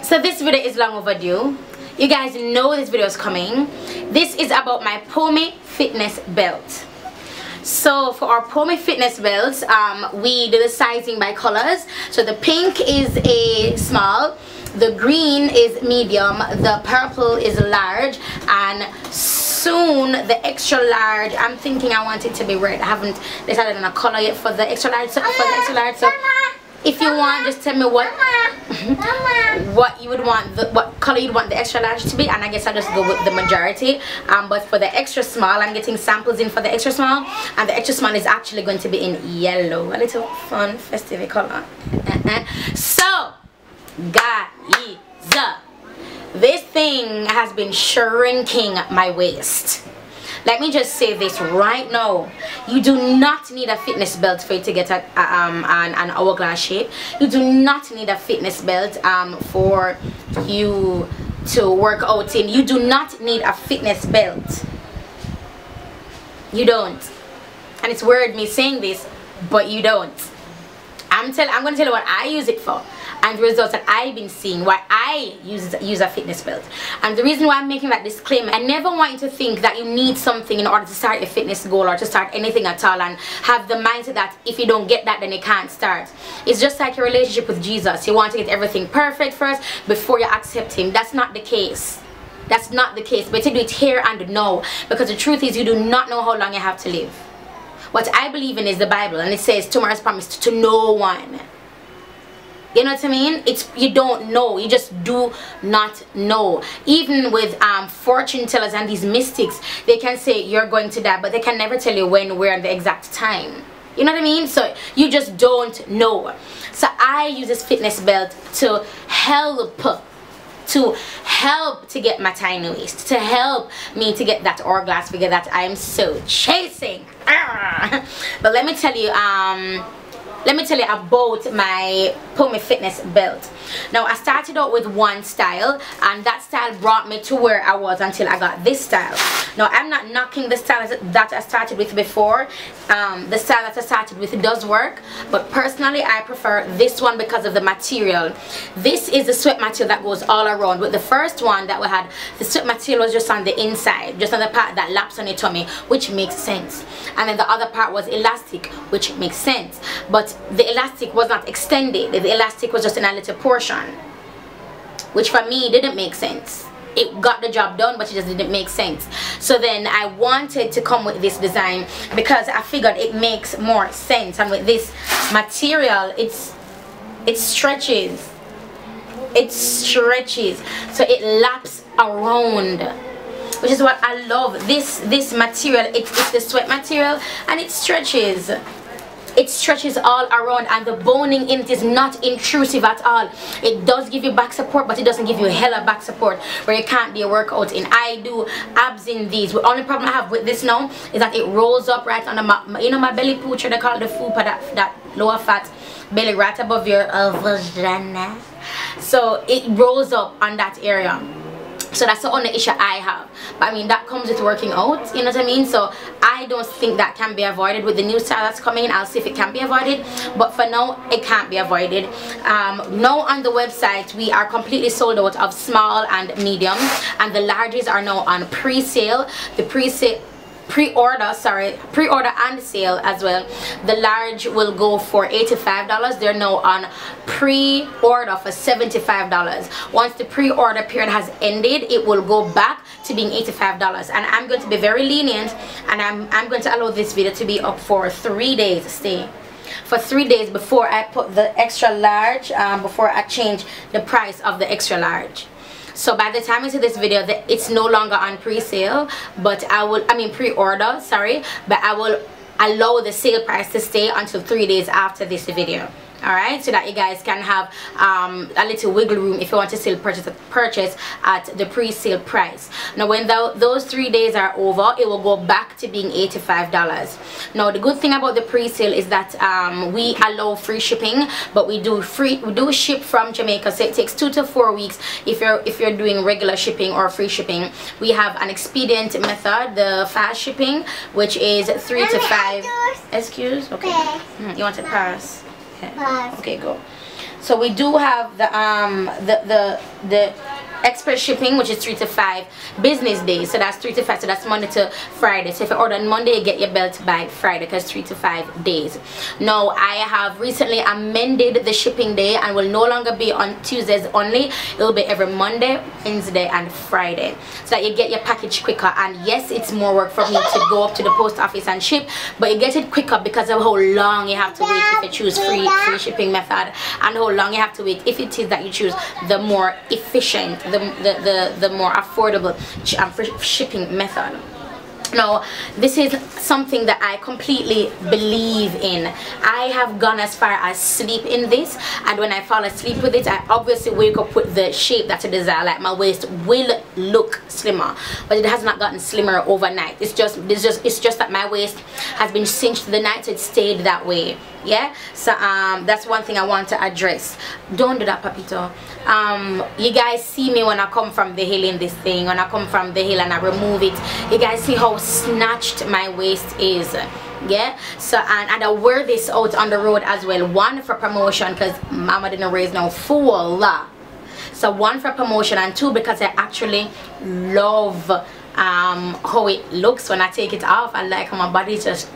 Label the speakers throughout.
Speaker 1: So this video is long overdue. You guys know this video is coming. This is about my POMI Fitness belt. So for our POMI Fitness belts, we do the sizing by colors. So the pink is a small, the green is medium, the purple is large, and soon the extra large, I'm thinking I want it to be red. I haven't decided on a color yet for the extra large. So if you want, just tell me what you would want, what color you'd want the extra large to be, and I guess I'll just go with the majority. But for the extra small, I'm getting samples in for the extra small, and the extra small is actually going to be in yellow, a little fun festive color. So guys, this thing has been shrinking my waist. Let me just say this right now. You do not need a fitness belt for you to get an hourglass shape. You do not need a fitness belt for you to work out in. You do not need a fitness belt. You don't. And it's weird me saying this, but you don't. I'm going to tell you what I use it for, and the results that I've been seeing, why I use a fitness belt. And the reason why I'm making that disclaimer, I never want you to think that you need something in order to start a fitness goal or to start anything at all, and have the mindset that if you don't get that, then you can't start. It's just like your relationship with Jesus. You want to get everything perfect first before you accept him. That's not the case. That's not the case. But you do it here and now, because the truth is you do not know how long you have to live. What I believe in is the Bible, and it says tomorrow's promised to no one. You know what I mean? It's, you don't know. You just do not know. Even with fortune tellers and these mystics, they can say you're going to die, but they can never tell you when, where, and the exact time. You know what I mean? So you just don't know. So I use this fitness belt to help to get my tiny waist, to help me to get that hourglass figure that I'm so chasing. But let me tell you about my POMI Fitness belt. Now I started out with one style, and that style brought me to where I was until I got this style. Now I'm not knocking the style that I started with before. The style that I started with does work, but personally I prefer this one because of the material. This is the sweat material that goes all around. With the first one that we had, the sweat material was just on the inside, just on the part that laps on your tummy, which makes sense. And then the other part was elastic, which makes sense. But the elastic was not extended. The elastic was just in a little portion, which for me didn't make sense. It got the job done, but it just didn't make sense. So then I wanted to come with this design because I figured it makes more sense. And with this material, it stretches, so it laps around, which is what I love. This material, it's the sweat material, and it stretches. It stretches all around, and the boning in it is not intrusive at all. It does give you back support, but it doesn't give you hella back support where you can't do a workout in. I do abs in these. The only problem I have with this now is that it rolls up right under my, you know, my belly poocher, they call it the fupa, that lower fat belly right above your vagina. So it rolls up on that area. So that's the only issue I have. But I mean, that comes with working out, you know what I mean? So I don't think that can be avoided. With the new style that's coming in, I'll see if it can be avoided, but for now it can't be avoided. Now on the website we are completely sold out of small and medium, and the larges are now on pre-sale. The pre-order and sale as well. The large will go for $85. They're now on pre-order for $75. Once the pre-order period has ended, it will go back to being $85. And I'm going to be very lenient, and I'm going to allow this video to be up for 3 days. Stay for 3 days before I put the extra large, before I change the price of the extra large. So by the time you see this video, it's no longer on pre-sale, but pre-order, sorry, but I will allow the sale price to stay until 3 days after this video. Alright, so that you guys can have a little wiggle room if you want to still purchase at the pre-sale price. Now when those 3 days are over, it will go back to being $85. Now the good thing about the pre-sale is that we allow free shipping, but we do ship from Jamaica, so it takes 2 to 4 weeks if you're doing regular shipping or free shipping. We have an expedient method, the fast shipping, which is 3 to 5. Excuse? Okay. You want to pass? Okay, go. So we do have the express shipping, which is 3 to 5 business days. So that's 3 to 5, so that's Monday to Friday. So if you order on Monday, you get your belt by Friday, because 3 to 5 days. Now I have recently amended the shipping day and will no longer be on Tuesdays only. It will be every Monday, Wednesday and Friday, so that you get your package quicker. And yes, it's more work for me to go up to the post office and ship, but you get it quicker because of how long you have to wait if you choose free shipping method, and how long you have to wait if it is that you choose the more efficient, the more affordable shipping method. Now this is something that I completely believe in. I have gone as far as sleep in this, and when I fall asleep with it, I obviously wake up with the shape that I desire. Like my waist will look slimmer, but it has not gotten slimmer overnight. It's just that my waist has been cinched the night, so it stayed that way. Yeah, so that's one thing I want to address. Don't do that, Papito. You guys see me when I come from the hill in this thing, when I come from the hill and I remove it, you guys see how snatched my waist is. Yeah, so and I wear this out on the road as well. One, for promotion, because mama didn't raise no fool. So one, for promotion, and two, because I actually love how it looks when I take it off. I like how my body just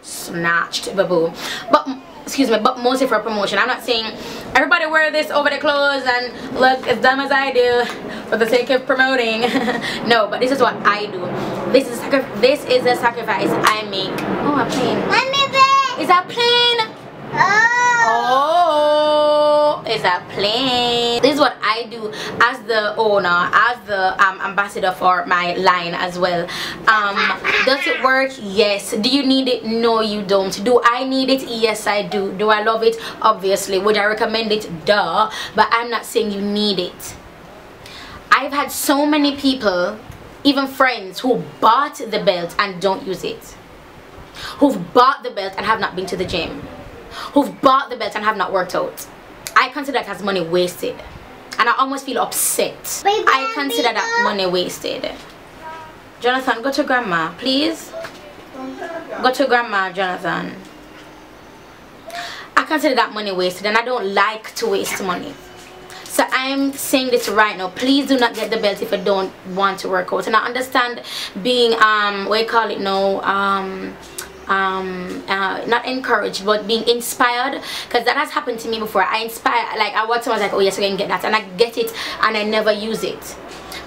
Speaker 1: snatched, boo. But excuse me, but mostly for promotion. I'm not saying everybody wear this over the clothes and look as dumb as I do for the sake of promoting. No, but this is what I do. This is a sacrifice I make. Oh, a plane. Is that plane? Oh, it's a plane. This is what I do as the owner, as the ambassador for my line as well. Does it work? Yes. Do you need it? No, you don't. Do I need it? Yes, I do. Do I love it? Obviously. Would I recommend it? Duh. But I'm not saying you need it. I've had so many people, even friends, who bought the belt and don't use it, who've bought the belt and have not been to the gym, who've bought the belt and have not worked out. I consider that as money wasted, and I almost feel upset. I consider that money wasted. Jonathan, go to grandma, please. Go to grandma, Jonathan. I consider that money wasted, and I don't like to waste money. So I'm saying this right now, please do not get the belt if you don't want to work out. And I understand being what you call it now, not encouraged, but being inspired, because that has happened to me before. I watch someone like, oh yes, I can get that, and I get it and I never use it,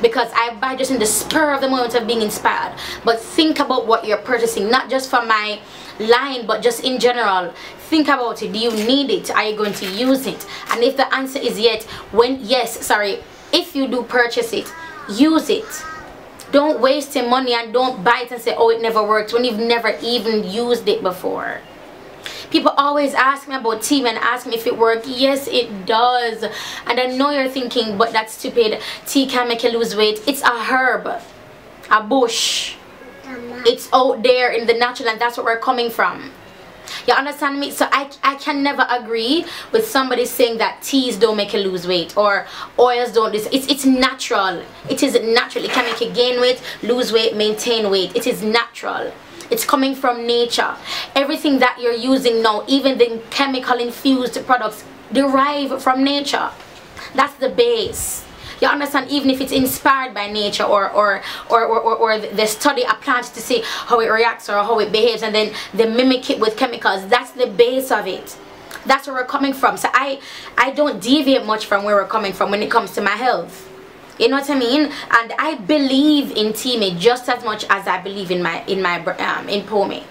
Speaker 1: because I buy just in the spur of the moment of being inspired. But think about what you're purchasing, not just for my line, but just in general. Think about it. Do you need it? Are you going to use it? And if the answer is yes, if you do purchase it, use it. Don't waste your money and don't buy it and say, oh, it never worked, when you've never even used it before. People always ask me about tea and ask me if it works. Yes, it does. And I know you're thinking, but that's stupid. Tea can make you lose weight. It's a herb, a bush. It's out there in the natural, and that's what we're coming from. You understand me? So I can never agree with somebody saying that teas don't make you lose weight or oils don't. It's natural. It is natural. It can make you gain weight, lose weight, maintain weight. It is natural. It's coming from nature. Everything that you're using now, even the chemical infused products, derive from nature. That's the base. You understand? Even if it's inspired by nature or they study a plant to see how it reacts or how it behaves, and then they mimic it with chemicals. That's the base of it. That's where we're coming from. So I don't deviate much from where we're coming from when it comes to my health. You know what I mean? And I believe in TEAMI just as much as I believe in POMI.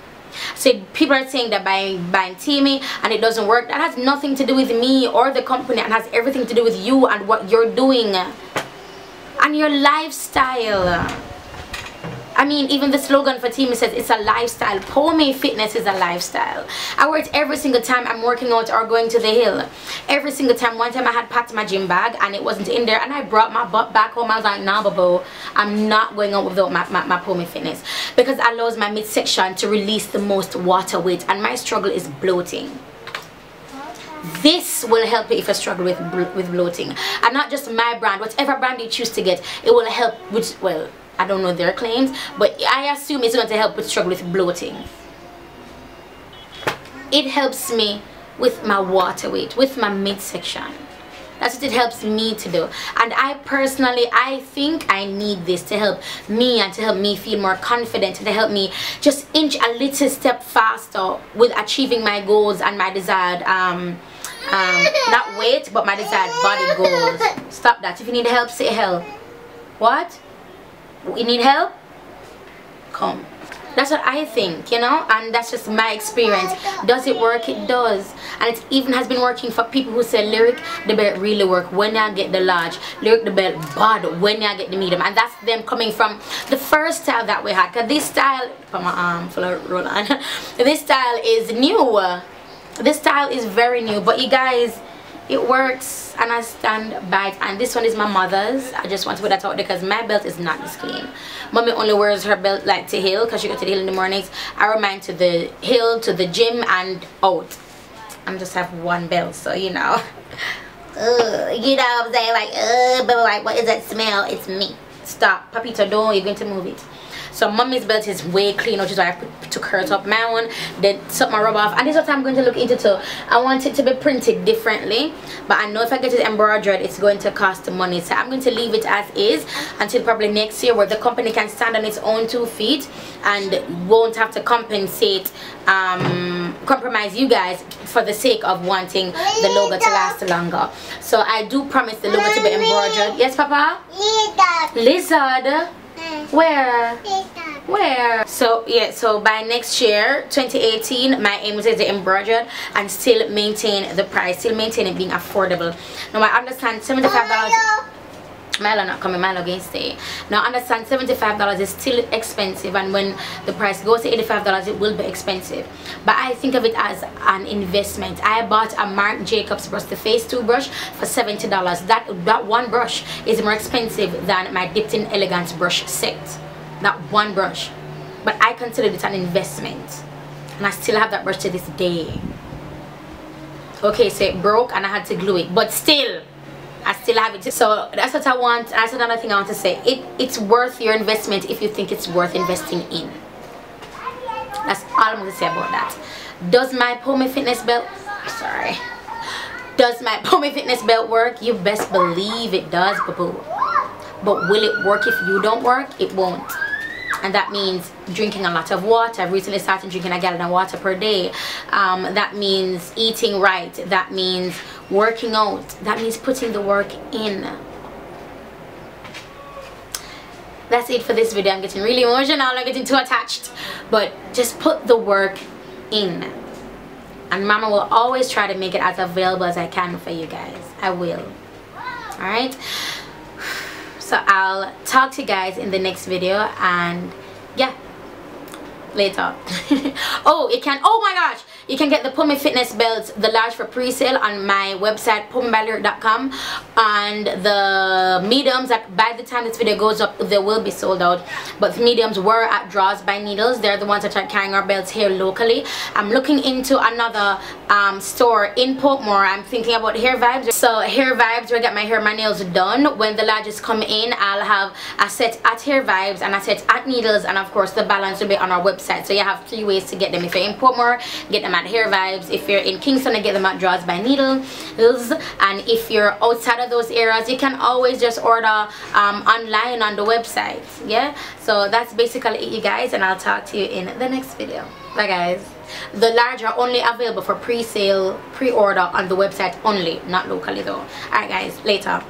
Speaker 1: So people are saying that buying TEAMI and it doesn't work. That has nothing to do with me or the company, and has everything to do with you and what you're doing and your lifestyle. I mean, even the slogan for TEAMI says it's a lifestyle. POMI Fitness is a lifestyle. I wear it every single time I'm working out or going to the hill. Every single time. One time I had packed my gym bag and it wasn't in there, and I brought my butt back home. I was like, nah, boo, I'm not going out without my POMI Fitness, because it allows my midsection to release the most water weight, and my struggle is bloating. This will help you if you struggle with bloating. And not just my brand, whatever brand you choose to get, it will help with, well, I don't know their claims, but I assume it's going to help with struggle with bloating. It helps me with my water weight, with my midsection. That's what it helps me to do. And I personally, I think I need this to help me and to help me feel more confident, to help me just inch a little step faster with achieving my goals and my desired not weight, but my desired body goals. Stop that. If you need help, say help. What? You need help? Come. That's what I think, you know, and that's just my experience. Does it work? It does. And it even has been working for people who say, Lyric, the belt really work when I get the large. Lyric, the belt bad when I get the medium. And that's them coming from the first style that we had. Because this style, put my arm full of roll on. This style is new. This style is very new. But you guys, it works and I stand by it. And this one is my mother's. I just want to put that out because my belt is not this clean. Mommy only wears her belt like to hill because she goes to the hill in the mornings. I wear mine to the hill, to the gym, and out. I just have one belt, so you know. You know what I'm saying? Like, but like, what is that smell? It's me. Stop. Papito, don't. You're going to move it. So mommy's belt is way clean, which is why I took hers up. My one, then took my rub off, and this is what I'm going to look into too. I want it to be printed differently, but I know if I get it embroidered, it's going to cost money. So I'm going to leave it as is until probably next year, where the company can stand on its own 2 feet and won't have to compromise you guys for the sake of wanting the logo to last longer. So I do promise the logo to be embroidered. Yes, Papa? Lizard. Where? Where? So yeah, so by next year 2018, my aim is to embroidered and still maintain the price, still maintain it being affordable. Now I understand $75. Milo not coming, Milo again stay. Now understand $75 is still expensive, and when the price goes to $85 it will be expensive, but I think of it as an investment. I bought a Marc Jacobs brush, the face 2 brush, for $70. That one brush is more expensive than my Dipped in Elegance brush set. That one brush, but I considered it an investment, and I still have that brush to this day. Okay, so it broke and I had to glue it, but still I still have it. So that's what I want. That's another thing I want to say. It's worth your investment if you think it's worth investing in. That's all I'm going to say about that. Does my POMI Fitness belt, sorry, does my POMI Fitness belt work? You best believe it does, boo-boo. But will it work if you don't work? It won't. And that means drinking a lot of water. I've recently started drinking a gallon of water per day. That means eating right. That means working out. That means putting the work in. That's it for this video. I'm getting really emotional. I'm getting too attached. But just put the work in. And Mama will always try to make it as available as I can for you guys. I will. Alright? So I'll talk to you guys in the next video, and yeah, later. Oh, oh my gosh, you can get the POMI Fitness belts, the large, for pre-sale on my website POMIByLyric.com, and the mediums, like by the time this video goes up they will be sold out, but the mediums were at Draws by Needles. They're the ones that are carrying our belts here locally. I'm looking into another store in Portmore. I'm thinking about Hair Vibes. So Hair Vibes, where I get my hair, my nails done. When the larges come in, I'll have a set at Hair Vibes and a set at Needles, and of course the balance will be on our website. So you have 3 ways to get them. If you're in Portmore, get them at Hair Vibes. If you're in Kingston, I get them at Draws by Needles. And if you're outside of those areas, you can always just order online on the website. Yeah, so that's basically it, you guys, and I'll talk to you in the next video. Bye guys. The large are only available for pre-sale, pre-order on the website only, not locally though. Alright guys, later.